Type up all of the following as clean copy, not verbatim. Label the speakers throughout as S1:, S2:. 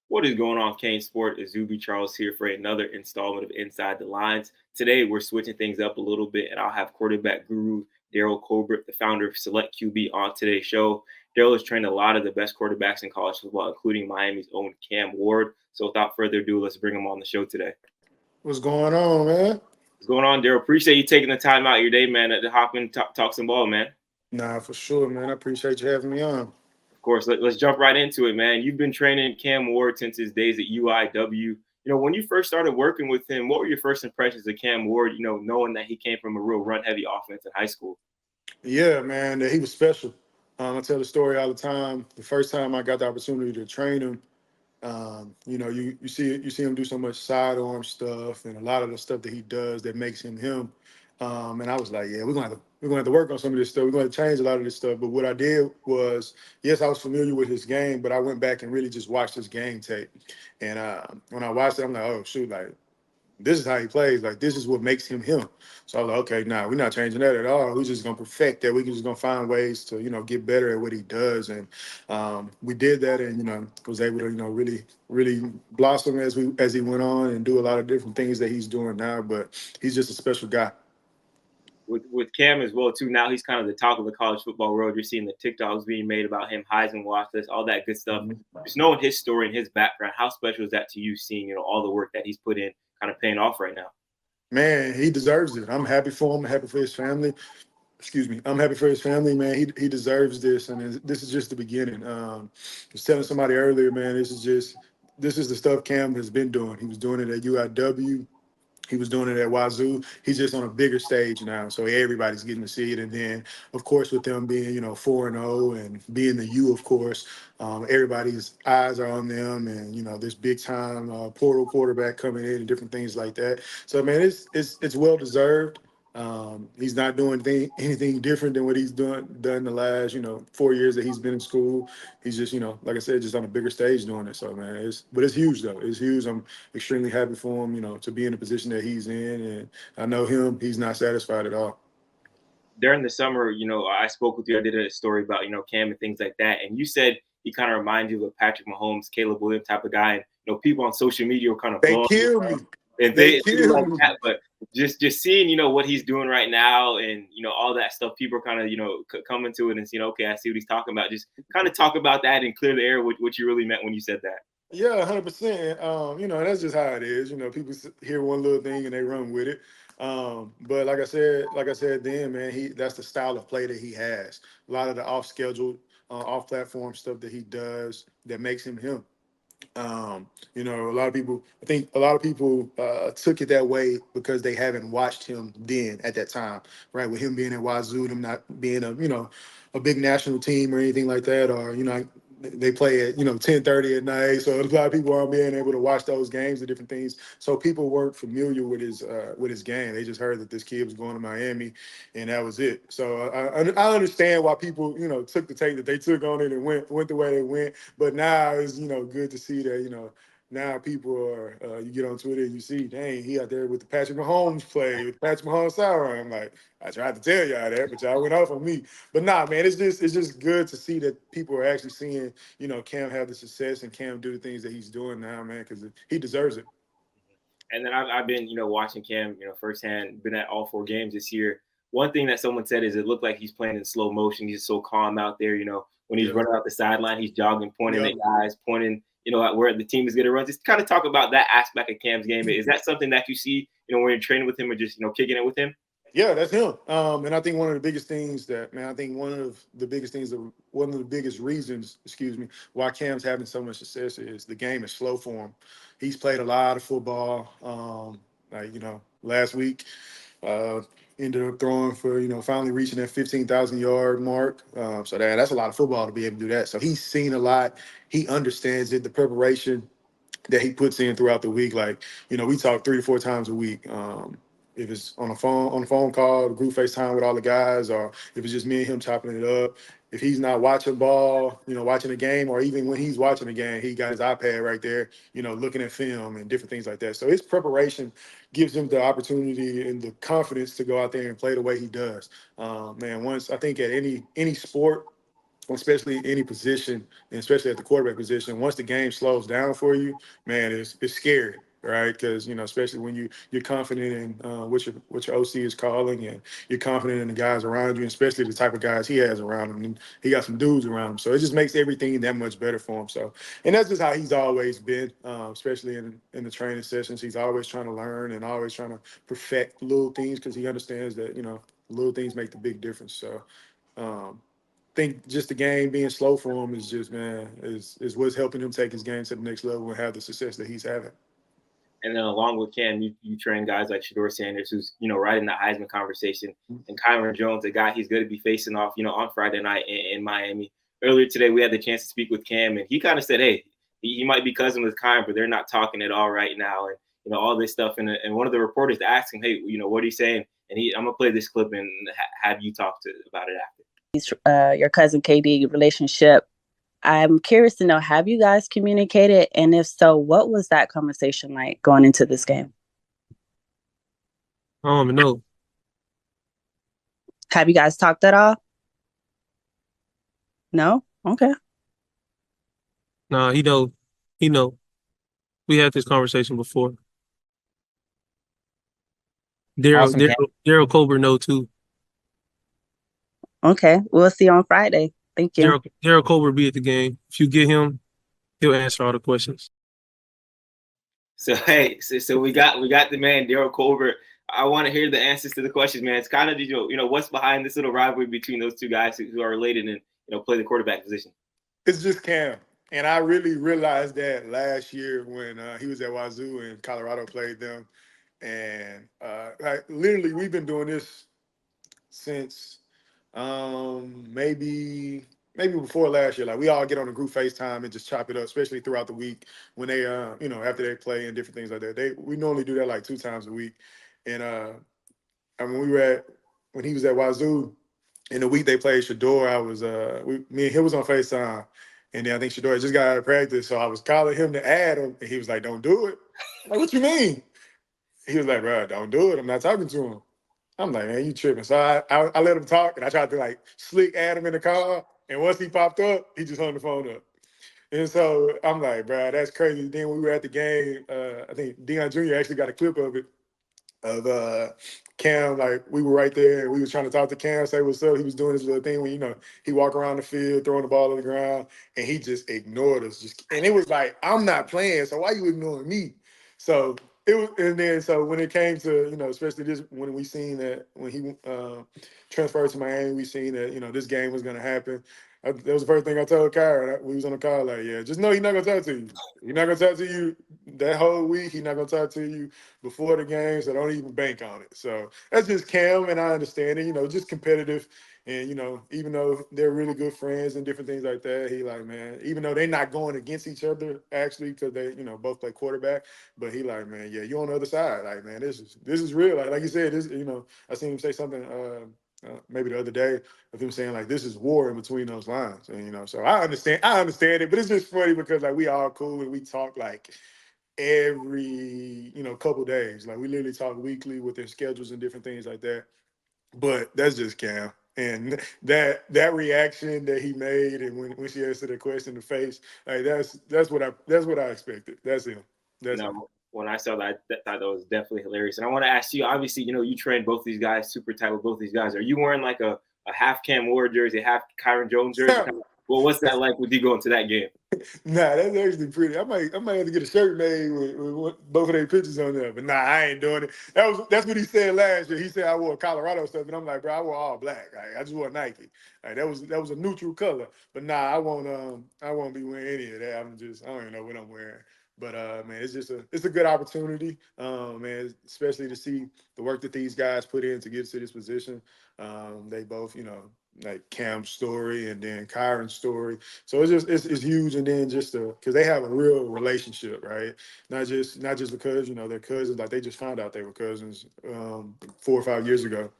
S1: What is going on, CaneSport? Izubee Charles here for another installment of Inside the Lines. Today, we're switching things up a little bit, and I'll have quarterback guru Darrell Colbert, the founder of Select QB, on today's show. Darrell has trained a lot of the best quarterbacks in college football, including Miami's own Cam Ward. So, without further ado, let's bring him on the show today.
S2: What's going on, man?
S1: What's going on, Darrell? Appreciate you taking the time out of your day, man, to hop in, talk some ball, man.
S2: Nah, for sure, man. I appreciate you having me on.
S1: Of course, let's jump right into it, man. You've been training Cam Ward since his days at UIW. When you first started working with him, what were your first impressions of Cam Ward, knowing that he came from a real run heavy offense in high school?
S2: Yeah, man, he was special. I tell the story all the time. The first time I got the opportunity to train him, you see him do so much sidearm stuff and a lot of the stuff that he does that makes him him. And I was like, yeah, we're gonna have to work on some of this stuff. We're gonna change a lot of this stuff. But what I did was, yes, I was familiar with his game, but I went back and really just watched his game tape. And when I watched it, I'm like, oh shoot, like this is how he plays. Like this is what makes him him. So I was like, okay, nah, we're not changing that at all. We're just gonna perfect that. We're just gonna find ways to, get better at what he does. And we did that, and was able to, really, really blossom as he went on and do a lot of different things that he's doing now. But he's just a special guy.
S1: With Cam as well too. Now he's kind of the talk of the college football world. You're seeing the TikToks being made about him, Heisman watch list, all that good stuff.
S2: Mhm.
S1: Just knowing his story and his background, how special is that to you? Seeing all the work that he's put in, kind of paying off right now.
S2: Man, he deserves it. I'm happy for him. I'm happy for his family. Excuse me. I'm happy for his family, man. He deserves this, and this is just the beginning. I was telling somebody earlier, man. This is the stuff Cam has been doing. He was doing it at UIW. He was doing it at Wazoo. He's just on a bigger stage now, so everybody's getting to see it. And then, of course, with them being 4-0 and being the U, of course, everybody's eyes are on them. And this big time portal quarterback coming in and different things like that. So man, it's well deserved. He's not doing anything different than what he's done the last 4 years that he's been in school. He's just like I said, just on a bigger stage doing it. So man, it's huge though. It's huge. I'm extremely happy for him, to be in the position that he's in. And I know him, he's not satisfied at all.
S1: During the summer, I spoke with you. I did a story about, Cam and things like that. And you said he kind of reminds you of a Patrick Mahomes, Caleb Williams type of guy. And, people on social media were kind of
S2: They
S1: blowing
S2: kill me.
S1: and
S2: They
S1: things
S2: kill
S1: like
S2: me.
S1: that. But just seeing, what he's doing right now and, all that stuff, people are kind of, coming to it and seeing, okay, I see what he's talking about. Just kind of talk about that and clear the air what you really meant when you said that.
S2: Yeah, 100%. That's just how it is. People hear one little thing and they run with it. But like I said then, man, that's the style of play that he has. A lot of the off schedule, off platform stuff that he does that makes him him. A lot of people, I think a lot of people took it that way because they haven't watched him then at that time, right? With him being at Wazoo, them not being a big national team or anything like that, or they play at 10:30 at night, so a lot of people aren't being able to watch those games and different things. So people weren't familiar with his game. They just heard that this kid was going to Miami, and that was it. So I understand why people took the take that they took on it and went the way they went. But now it's good to see that now people are you get on Twitter and you see, dang, he out there with the Patrick Mahomes play with Patrick Mahomes sidearm. I'm like, I tried to tell y'all that, but y'all went off on me. But nah, man, it's just good to see that people are actually seeing Cam have the success and Cam do the things that he's doing now, man, because he deserves it.
S1: And then I've been, watching Cam, firsthand, been at all four games this year. One thing that someone said is it looked like he's playing in slow motion. He's so calm out there, when he's
S2: Yeah.
S1: running out the sideline, he's jogging, pointing
S2: Yeah.
S1: at guys, pointing, at where the team is going to run. Just kind of talk about that aspect of Cam's game. Is that something that you see, when you're training with him or just, kicking it with him?
S2: Yeah, that's him. And I think one of the biggest things that, man, I think one of the biggest reasons, excuse me, why Cam's having so much success is the game is slow for him. He's played a lot of football. Last week, uh, ended up throwing for, finally reaching that 15,000-yard mark. So that's a lot of football to be able to do that. So he's seen a lot. He understands it, the preparation that he puts in throughout the week. Like, we talk 3 to 4 times a week. If it's on a phone call, group FaceTime with all the guys, or if it's just me and him chopping it up. If he's not watching ball, watching the game, or even when he's watching the game, he got his iPad right there, looking at film and different things like that. So his preparation gives him the opportunity and the confidence to go out there and play the way he does. Man, once I think at any sport, especially any position, and especially at the quarterback position. Once the game slows down for you, man, it's scary, right? Because especially when you're confident in what your OC is calling, and you're confident in the guys around you, and especially the type of guys he has around him. And he got some dudes around him, so it just makes everything that much better for him. So, and that's just how he's always been, especially in the training sessions. He's always trying to learn and always trying to perfect little things because he understands that little things make the big difference. So. Um, think just the game being slow for him is just, man, is what's helping him take his game to the next level and have the success that he's having.
S1: And then along with Cam, you train guys like Shor Sanders, who's right in the Heisman conversation, and Kyron Jones, a guy he's going to be facing off, on Friday night in Miami. Earlier today, we had the chance to speak with Cam, and he kind of said, "Hey, he might be cousin with Kyron, but they're not talking at all right now," and all this stuff. And one of the reporters asked him, "Hey, what are you saying?" And I'm gonna play this clip and have you talk about it after.
S3: Your cousin KD relationship. I'm curious to know, have you guys communicated? And if so, what was that conversation like going into this game?
S4: No.
S3: Have you guys talked at all? No? Okay.
S4: Nah, he know. We had this conversation before. Darrell Colbert know too.
S3: Okay. We'll see you on Friday. Thank you.
S4: Darrell Colbert be at the game. If you get him, he'll answer all the questions.
S1: So hey, so we got the man Darrell Colbert. I want to hear the answers to the questions, man. It's kind of what's behind this little rivalry between those two guys who are related and play the quarterback position.
S2: It's just Cam, and I really realized that last year when he was at Wazoo and Colorado played them, and literally we've been doing this since maybe before last year. Like we all get on a group FaceTime and just chop it up, especially throughout the week when they after they play and different things like that. We normally do that like 2 times a week. And when he was at Wazoo, in the week they played Shador, me and him was on FaceTime. And then I think Shador just got out of practice. So I was calling him to add him, and he was like, "Don't do it." I'm like, "What you mean?" He was like, "Bro, don't do it. I'm not talking to him." I'm like, "Man, you tripping." So I let him talk, and I tried to like slick add him in the car. And once he popped up, he just hung the phone up. And so I'm like, "Bro, that's crazy." Then we were at the game. I think Deion Jr. actually got a clip of it, of Cam. Like we were right there, and we was trying to talk to Cam, say what's up. He was doing his little thing when he walk around the field throwing the ball on the ground, and he just ignored us. And it was like, I'm not playing, so why you ignoring me? So it was, and then so when it came to especially this, when we seen that when he transferred to Miami, we seen that this game was gonna happen. That was the first thing I told Kyra. We was on the call, like, yeah, just know he's not gonna talk to you. He's not gonna talk to you that whole week. He's not gonna talk to you before the game, so don't even bank on it. So that's just Cam, and I understand it. Just competitive, and even though they're really good friends and different things like that, he like, man, even though they're not going against each other actually, because they both play quarterback, but he like, man, yeah, you on the other side, like, man, this is real. Like you said, this I seen him say something maybe the other day of him saying like this is war in between those lines, and so I understand it, but it's just funny because like we all cool and we talk like every couple days, like we literally talk weekly with their schedules and different things like that. But that's just Cam, and that reaction that he made, and when she answered the question in the face, like that's what I expected. That's him. That's him.
S1: When I saw that, I thought that was definitely hilarious. And I want to ask you, obviously, you trained both these guys, super tight with both these guys. Are you wearing like a half Cam Ward jersey, half Kyron Jones jersey? Well, what's that like with you going to that game?
S2: Nah, that's actually pretty. I might have to get a shirt made with both of their pictures on there. But nah, I ain't doing it. That's what he said last year. He said I wore Colorado stuff, and I'm like, bro, I wore all black. I just wore Nike. That was a neutral color. But nah, I won't be wearing any of that. I don't even know what I'm wearing. But man, it's a good opportunity, man, especially to see the work that these guys put in to get to this position. They both, like Cam's story and then Kyron's story. So it's huge, and then just because they have a real relationship, right? Not just because they're cousins. Like they just found out they were cousins 4 or 5 years ago.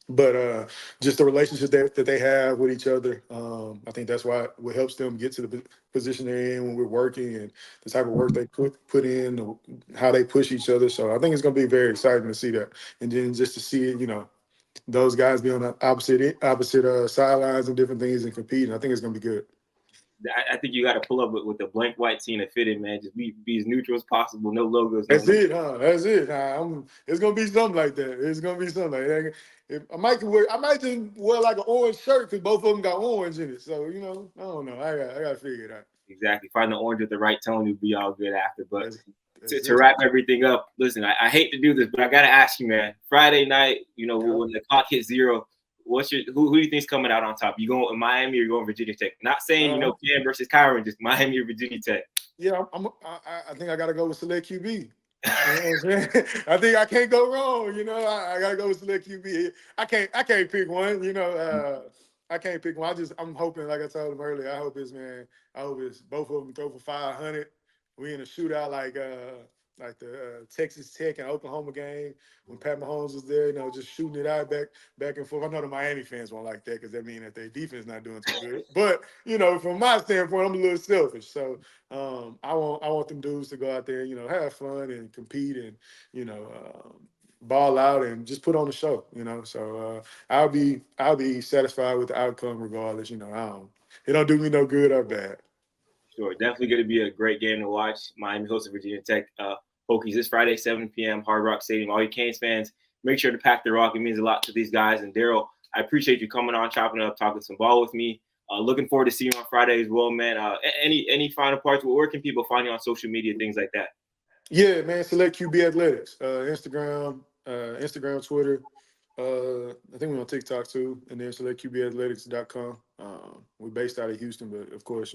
S2: But just the relationship that they have with each other, I think that's what helps them get to the position they're in when we're working, and the type of work they put in, how they push each other. So I think it's going to be very exciting to see that, and then just to see it, those guys be on the opposite sidelines and different things and competing. I think it's gonna be good.
S1: I think you got to pull up with the blank white team to fit in, man. Just be as neutral as possible. No logos.
S2: That's it, huh? That's it. It's gonna be something like that. It's gonna be something like that. I might just wear like an orange shirt because both of them got orange in it. So I don't know. I got to figure it out.
S1: Exactly. Find the orange with the right tone, you'll be all good after. But
S2: that's
S1: to wrap everything up, listen, I hate to do this, but I got to ask you, man. Friday night, when the clock hits 0. Who do you think's coming out on top? You going with Miami or you going Virginia Tech? Not saying Cam versus Kyron, just Miami or Virginia Tech.
S2: Yeah, I think I got to go with select QB. You know what I'm saying? I think I can't go wrong. I got to go with select QB. I can't pick one. I can't pick one. I'm hoping, like I told him earlier, I hope it's both of them throw for 500. We in a shootout like the Texas Tech and Oklahoma game when Pat Mahomes was there, just shooting it out back and forth. I know the Miami fans won't like that because that means that their defense not doing too good. But from my standpoint, I'm a little selfish. So I want them dudes to go out there, have fun and compete and ball out and just put on the show. So I'll be satisfied with the outcome regardless. It don't do me no good or bad.
S1: Sure, definitely going to be a great game to watch. Miami hosting Virginia Tech Hokies this Friday, 7 p.m. Hard Rock Stadium. All you Canes fans, make sure to pack the rock. It means a lot to these guys. And Darrell, I appreciate you coming on, chopping up, talking some ball with me. Looking forward to seeing you on Friday as well, man. Any final parts? Where can people find you on social media, things like that?
S2: Yeah, man. Select QB Athletics. Instagram, Twitter. I think we're on TikTok too, and then selectqbathletics.com. We're based out of Houston, but of course,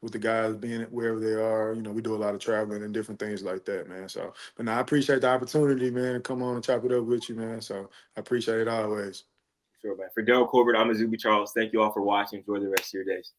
S2: with the guys being wherever they are, we do a lot of traveling and different things like that, man. So, but I appreciate the opportunity, man, to come on and chop it up with you, man. So I appreciate it always.
S1: Sure, man. For Darrell Colbert, I'm Izubee Charles. Thank you all for watching. Enjoy the rest of your days.